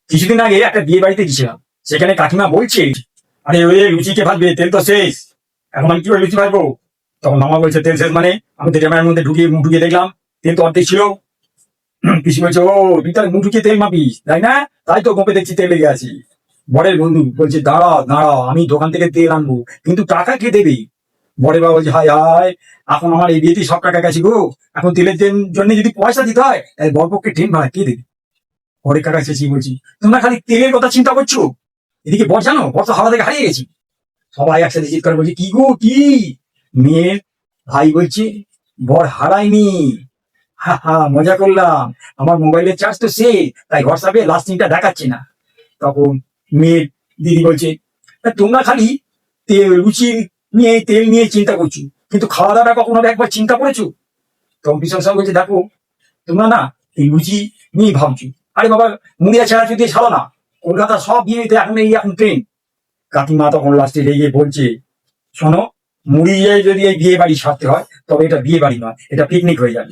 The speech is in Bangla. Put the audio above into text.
কিছুদিন আগে একটা বিয়ে বাড়িতে গেছিলাম, সেখানে কাকিমা বলছে, আরে ওই লুচি কে ভাজবে, তেল তো শেষ, এখন আমি কি করে লুচি ভাজবো? তখন মামা বলছে তেল শেষ মানে? আমি তো ক্যামেরার মধ্যে ঢুকিয়ে মুখ ঢুকিয়ে দেখলাম তেল তো অর্ধেক ছিল। পিসি বলছে, ও তুই তাহলে মুখ ঢুকিয়ে তেল মাপিস তাই না? তাই তো গোপে দেখছি তেল লেগে আছি। বরের বন্ধু বলছে, দাঁড়া দাঁড়া, আমি দোকান থেকে তেল আনবো, কিন্তু টাকা কে দেবে? বড় বাবা বলছে, হায় হায়, এখন আমার এই বিয়েতে সব টাকা গেছে গো, এখন তেলের জন্য যদি পয়সা দিতে হয় তাহলে বরপক্ষে ট্রেন ভাড়া কে দেবে? পরে কাকা চেঁচিয়ে বলছি, তোমরা খালি তেলের কথা চিন্তা করছো, এদিকে বর জানো, বর তো হাওয়া থেকে হারিয়ে গেছি। সবাই একসাথে চিৎকার বলছে, কি গো কি? মেয়ের ভাই বলছে, বর হারায়নি, হা হা মজা করলাম, আমার মোবাইলের চার্জ তো সে, তাই হোয়াটসঅ্যাপে লাস্ট সিনটা দেখাচ্ছে না। তখন মেয়ের দিদি বলছে, তোমরা খালি তেল লুচি নিয়ে তেল নিয়ে চিন্তা করছো, কিন্তু খাওয়া দাওয়াটা কখনো একবার চিন্তা করেছো? তখন বিশাল সাহেব বলছে, দেখো তোমরা না এই লুচি নিয়ে ভাবছো, আরে বাবা মুড়িয়া ছাড়া দিয়ে ছাড়ো না, কলকাতা সব বিয়েতে এখন ট্রেন। কাকিমা তখন লাস্টে রেগে বলছে, শোনো, মুড়িয়ে যদি এই বিয়ে বাড়ি সারতে হয় তবে এটা বিয়ে বাড়ি নয়, এটা পিকনিক হয়ে যাবে।